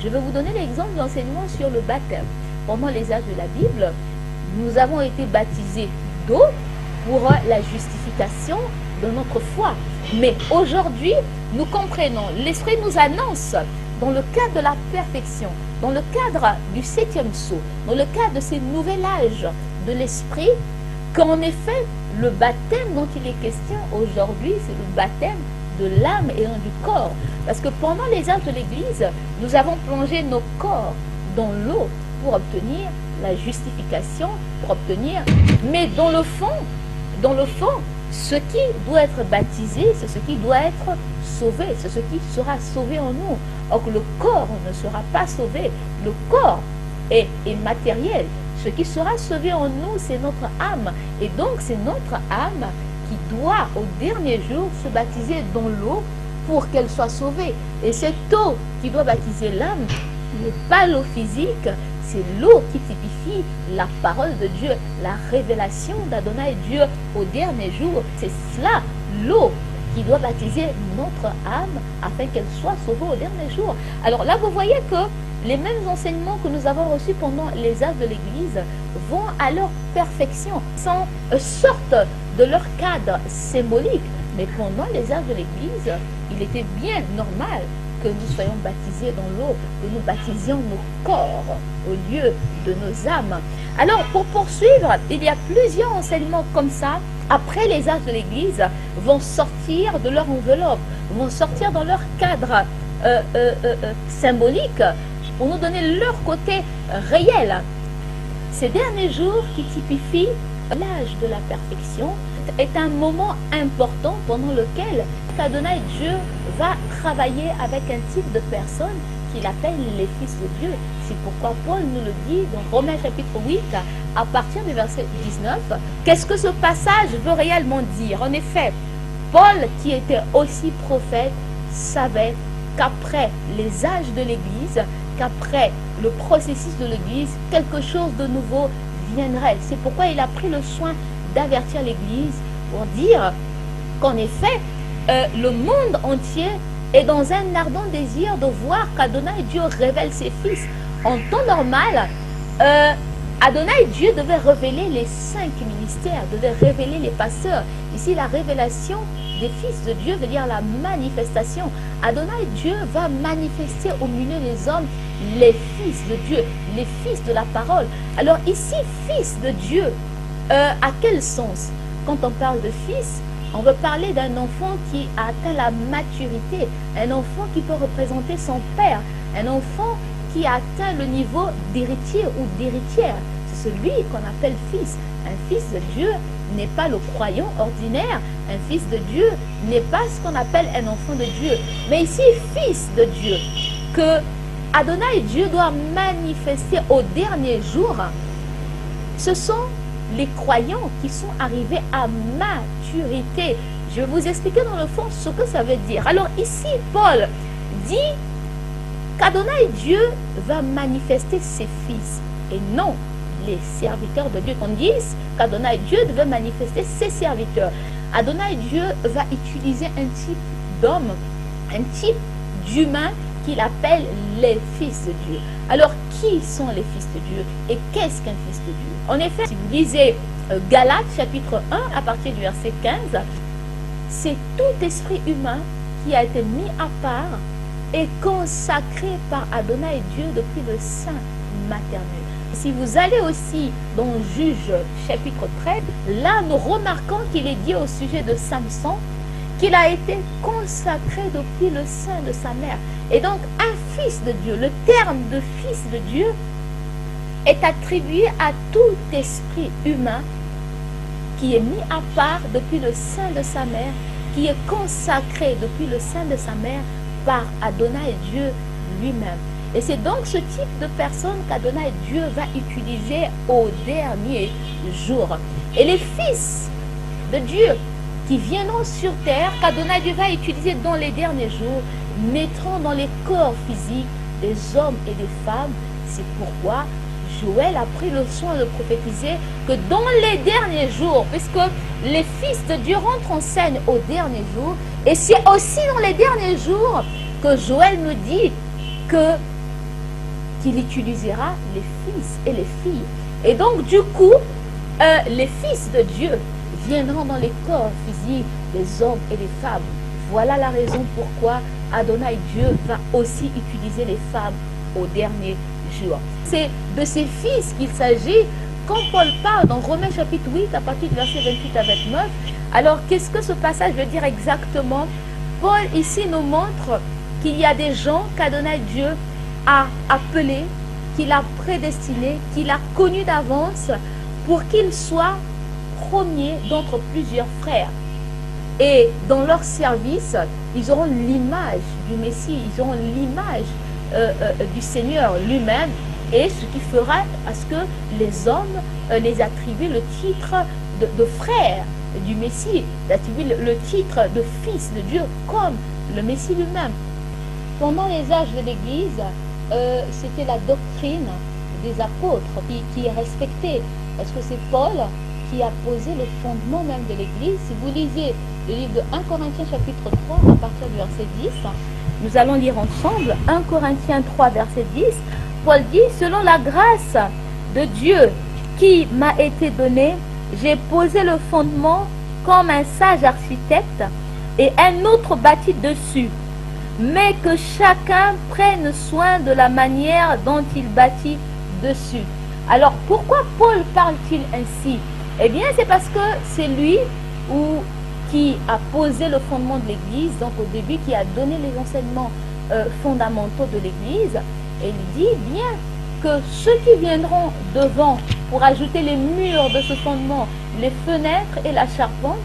Je vais vous donner l'exemple d'enseignement sur le baptême. Pendant les âges de la Bible, nous avons été baptisés d'eau pour la justification de notre foi. Mais aujourd'hui, nous comprenons, l'Esprit nous annonce, dans le cadre de la perfection, dans le cadre du 7e sceau, dans le cadre de ce nouvel âge de l'Esprit, qu'en effet, le baptême dont il est question aujourd'hui, c'est le baptême de l'âme et du corps. Parce que pendant les âges de l'Église, nous avons plongé nos corps dans l'eau pour obtenir la justification, pour obtenir... Mais dans le fond, ce qui doit être baptisé, c'est ce qui doit être sauvé, c'est ce qui sera sauvé en nous. Or que le corps ne sera pas sauvé, le corps est matériel. Ce qui sera sauvé en nous, c'est notre âme. Et donc, c'est notre âme qui doit, au dernier jour, se baptiser dans l'eau pour qu'elle soit sauvée. Et cette eau qui doit baptiser l'âme n'est pas l'eau physique, c'est l'eau qui typifie la parole de Dieu, la révélation d'Adonai Dieu au dernier jour. C'est cela, l'eau qui doit baptiser notre âme afin qu'elle soit sauvée au dernier jour. Alors là, vous voyez que les mêmes enseignements que nous avons reçus pendant les âges de l'Église vont à leur perfection, sortent de leur cadre symbolique. Mais pendant les âges de l'Église, il était bien normal que nous soyons baptisés dans l'eau, que nous baptisions nos corps au lieu de nos âmes. Alors, pour poursuivre, il y a plusieurs enseignements comme ça, après les âges de l'Église, vont sortir de leur enveloppe, vont sortir dans leur cadre symbolique, pour nous donner leur côté réel. Ces derniers jours qui typifient l'âge de la perfection est un moment important pendant lequel Adonai Dieu va travailler avec un type de personnes qu'il appelle les fils de Dieu. C'est pourquoi Paul nous le dit dans Romains chapitre 8, à partir du verset 19. Qu'est-ce que ce passage veut réellement dire? En effet, Paul, qui était aussi prophète, savait qu'après les âges de l'Église, qu'après le processus de l'Église, quelque chose de nouveau viendrait. C'est pourquoi il a pris le soin d'avertir l'Église pour dire qu'en effet, le monde entier est dans un ardent désir de voir qu'Adonai Dieu révèle ses fils. En temps normal, Adonai Dieu devait révéler les 5 ministères, devait révéler les pasteurs. Ici, la révélation des fils de Dieu veut dire la manifestation. Adonai Dieu va manifester au milieu des hommes les fils de Dieu, les fils de la parole. Alors ici, fils de Dieu, à quel sens? Quand on parle de fils, on veut parler d'un enfant qui a atteint la maturité, un enfant qui peut représenter son père, un enfant qui a atteint le niveau d'héritier ou d'héritière. C'est celui qu'on appelle fils. Un fils de Dieu n'est pas le croyant ordinaire. Un fils de Dieu n'est pas ce qu'on appelle un enfant de Dieu. Mais ici, fils de Dieu, que Adonai Dieu doit manifester au dernier jour, ce sont les croyants qui sont arrivés à maturité. Je vais vous expliquer dans le fond ce que ça veut dire. Alors ici, Paul dit qu'Adonai Dieu va manifester ses fils et non les serviteurs de Dieu. On dit qu'Adonai Dieu devait manifester ses serviteurs. Adonai Dieu va utiliser un type d'homme, un type d'humain qu'il appelle les fils de Dieu. Alors, qui sont les fils de Dieu et qu'est-ce qu'un fils de Dieu? En effet, si vous lisez Galates chapitre 1 à partir du verset 15, c'est tout esprit humain qui a été mis à part et consacré par Adonai Dieu depuis le sein maternel. Si vous allez aussi dans Juge chapitre 13, là nous remarquons qu'il est dit au sujet de Samson qu'il a été consacré depuis le sein de sa mère. Et donc un fils de Dieu, le terme de fils de Dieu est attribué à tout esprit humain qui est mis à part depuis le sein de sa mère, qui est consacré depuis le sein de sa mère par Adonai Dieu lui-même. Et c'est donc ce type de personne qu'Adonai Dieu va utiliser au dernier jour. Et les fils de Dieu qui viendront sur terre, qu'Adonai Dieu va utiliser dans les derniers jours, naîtront dans les corps physiques des hommes et des femmes. C'est pourquoi Joël a pris le soin de prophétiser que dans les derniers jours, puisque les fils de Dieu rentrent en scène au dernier jour, et c'est aussi dans les derniers jours que Joël nous dit que qu'il utilisera les fils et les filles. Et donc, du coup, les fils de Dieu viendront dans les corps physiques des hommes et des femmes. Voilà la raison pourquoi Adonai Dieu va aussi utiliser les femmes au dernier jour. C'est de ces fils qu'il s'agit quand Paul parle dans Romains chapitre 8 à partir du verset 28 à 29. Alors, qu'est-ce que ce passage veut dire exactement? Paul ici nous montre qu'il y a des gens qu'Adonai Dieu a appelés, qu'il a prédestinés, qu'il a connus d'avance pour qu'ils soient premiers d'entre plusieurs frères. Et dans leur service, ils auront l'image du Messie, ils auront l'image du Seigneur lui-même, et ce qui fera à ce que les hommes les attribuent le titre de frère du Messie, d'attribuer le titre de fils de Dieu comme le Messie lui-même. Pendant les âges de l'Église, c'était la doctrine des apôtres qui est respectée, parce que c'est Paul qui a posé le fondement même de l'Église. Si vous lisez le livre de 1 Corinthiens chapitre 3 à partir du verset 10, nous allons lire ensemble 1 Corinthiens 3 verset 10. Paul dit: selon la grâce de Dieu qui m'a été donnée, j'ai posé le fondement comme un sage architecte et un autre bâtit dessus. Mais que chacun prenne soin de la manière dont il bâtit dessus. Alors pourquoi Paul parle-t-il ainsi? Eh bien, c'est parce que c'est lui qui a posé le fondement de l'Église, donc au début qui a donné les enseignements fondamentaux de l'Église. Et il dit bien que ceux qui viendront devant pour ajouter les murs de ce fondement, les fenêtres et la charpente,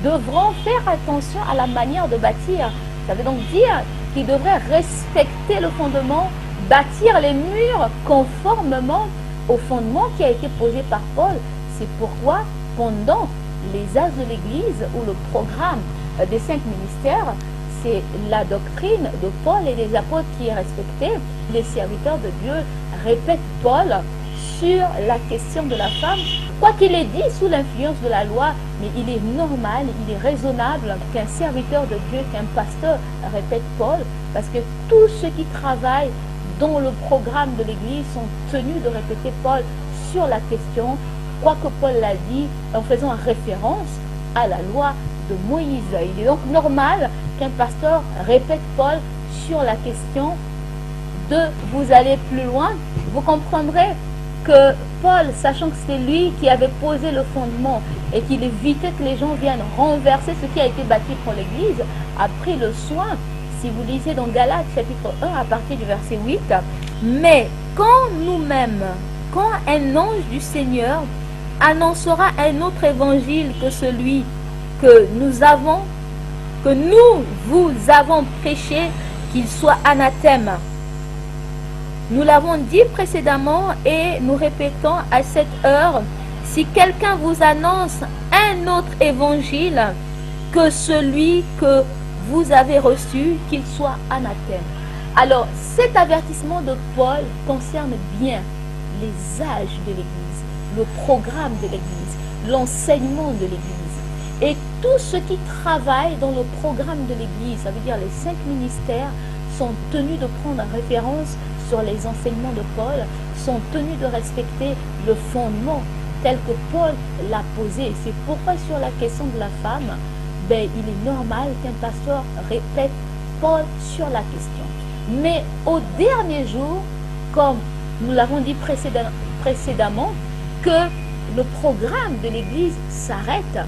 devront faire attention à la manière de bâtir. Ça veut donc dire qu'ils devraient respecter le fondement, bâtir les murs conformément au fondement qui a été posé par Paul. C'est pourquoi, pendant les âges de l'Église, ou le programme des 5 ministères, c'est la doctrine de Paul et des apôtres qui est respectée. Les serviteurs de Dieu répètent Paul sur la question de la femme, quoi qu'il ait dit sous l'influence de la loi, mais il est normal, il est raisonnable qu'un serviteur de Dieu, qu'un pasteur répète Paul, parce que tous ceux qui travaillent dans le programme de l'Église sont tenus de répéter Paul sur la question, quoique Paul l'a dit en faisant référence à la loi de Moïse. Il est donc normal qu'un pasteur répète Paul sur la question de vous allez plus loin. Vous comprendrez que Paul, sachant que c'était lui qui avait posé le fondement et qu'il évitait que les gens viennent renverser ce qui a été bâti pour l'Église, a pris le soin, si vous lisez dans Galates chapitre 1 à partir du verset 8, mais quand nous-mêmes, quand un ange du Seigneur annoncera un autre évangile que celui que nous vous avons prêché, qu'il soit anathème. Nous l'avons dit précédemment et nous répétons à cette heure, si quelqu'un vous annonce un autre évangile que celui que vous avez reçu, qu'il soit anathème. Alors, cet avertissement de Paul concerne bien les âges de l'Église, le programme de l'Église, l'enseignement de l'Église. Et tous ceux qui travaillent dans le programme de l'Église, ça veut dire les 5 ministères, sont tenus de prendre référence sur les enseignements de Paul, sont tenus de respecter le fondement tel que Paul l'a posé. C'est pourquoi sur la question de la femme, il est normal qu'un pasteur répète Paul sur la question. Mais au dernier jour, comme nous l'avons dit précédemment, que le programme de l'Église s'arrête,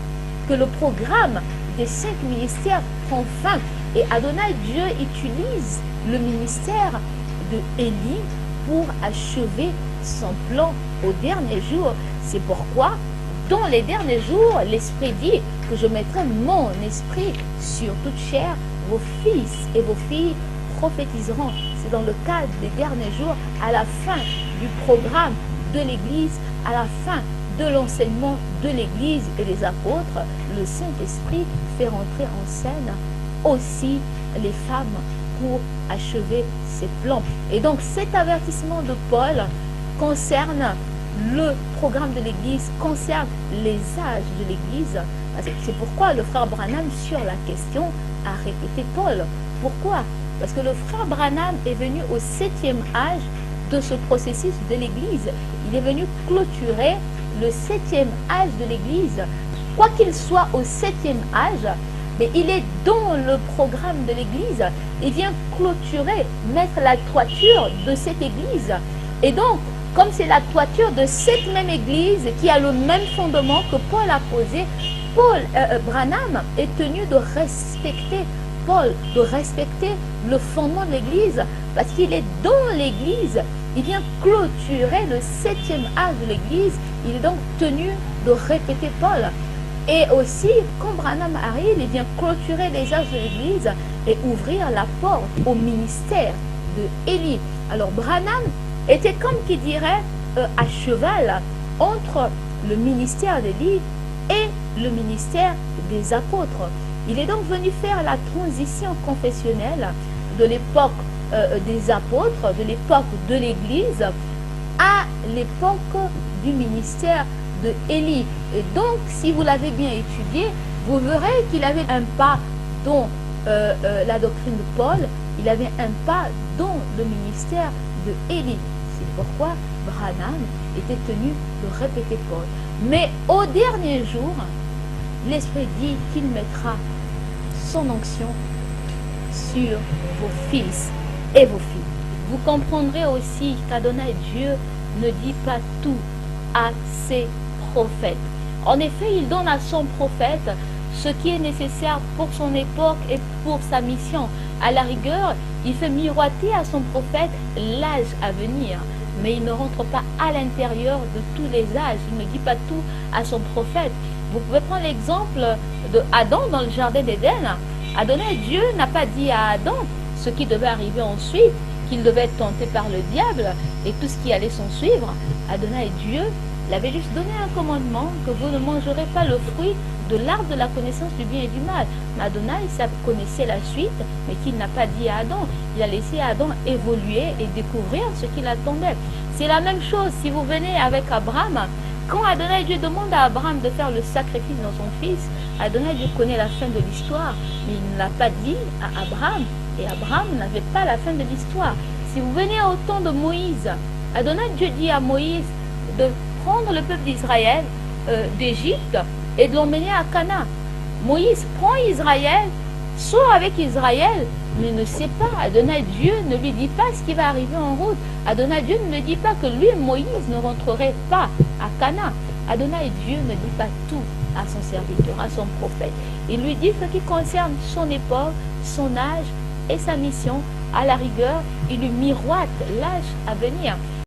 que le programme des 5 ministères prend fin. Et Adonai Dieu utilise le ministère de Élie pour achever son plan au dernier jour. C'est pourquoi, dans les derniers jours, l'Esprit dit que je mettrai mon esprit sur toute chair, vos fils et vos filles prophétiseront. C'est dans le cadre des derniers jours, à la fin du programme de l'Église, à la fin de l'enseignement de l'Église et des apôtres, le Saint-Esprit fait rentrer en scène aussi les femmes pour achever ses plans. Et donc cet avertissement de Paul concerne le programme de l'Église, concerne les âges de l'Église. C'est pourquoi le frère Branham, sur la question, a répété Paul. Pourquoi? Parce que le frère Branham est venu au 7e âge de ce processus de l'Église. Il est venu clôturer le 7e âge de l'Église. Quoi qu'il soit au 7e âge, mais il est dans le programme de l'Église. Il vient clôturer, mettre la toiture de cette Église. Et donc, comme c'est la toiture de cette même Église qui a le même fondement que Paul a posé, Branham est tenu de respecter Paul, de respecter le fondement de l'Église, parce qu'il est dans l'Église. Il vient clôturer le 7e âge de l'Église. Il est donc tenu de répéter Paul. Et aussi, quand Branham arrive, il vient clôturer les âges de l'Église et ouvrir la porte au ministère de Élie. Alors Branham était comme qui dirait à cheval entre le ministère d'Élie et le ministère des apôtres. Il est donc venu faire la transition confessionnelle de l'époque des apôtres, de l'époque de l'Église, à l'époque du ministère de Élie. Et donc, si vous l'avez bien étudié, vous verrez qu'il avait un pas dans la doctrine de Paul, il avait un pas dans le ministère de Élie. C'est pourquoi Branham était tenu de répéter Paul. Mais au dernier jour, l'Esprit dit qu'il mettra son onction sur vos fils et vos filles. Vous comprendrez aussi qu'Adonai Dieu ne dit pas tout à ses prophètes. En effet, il donne à son prophète ce qui est nécessaire pour son époque et pour sa mission. À la rigueur, il fait miroiter à son prophète l'âge à venir, mais il ne rentre pas à l'intérieur de tous les âges. Il ne dit pas tout à son prophète. Vous pouvez prendre l'exemple de Adam dans le jardin d'Éden. Adonai Dieu n'a pas dit à Adam ce qui devait arriver ensuite, qu'il devait être tenté par le diable et tout ce qui allait s'en suivre. Adonai Dieu l'avait juste donné un commandement que vous ne mangerez pas le fruit de l'arbre de la connaissance du bien et du mal. Mais Adonai, ça connaissait la suite, mais qu'il n'a pas dit à Adam. Il a laissé Adam évoluer et découvrir ce qui l'attendait. C'est la même chose si vous venez avec Abraham. Quand Adonai Dieu demande à Abraham de faire le sacrifice dans son fils, Adonai Dieu connaît la fin de l'histoire, mais il ne l'a pas dit à Abraham. Et Abraham n'avait pas la fin de l'histoire. Si vous venez au temps de Moïse, Adonai Dieu dit à Moïse de prendre le peuple d'Israël d'Égypte et de l'emmener à Canaan. Moïse prend Israël, sort avec Israël, mais ne sait pas. Adonai Dieu ne lui dit pas ce qui va arriver en route. Adonai Dieu ne lui dit pas que lui, Moïse, ne rentrerait pas à Canaan. Adonai Dieu ne dit pas tout à son serviteur, à son prophète. Il lui dit ce qui concerne son époque, son âge et sa mission. À la rigueur, il lui miroite l'âge à venir.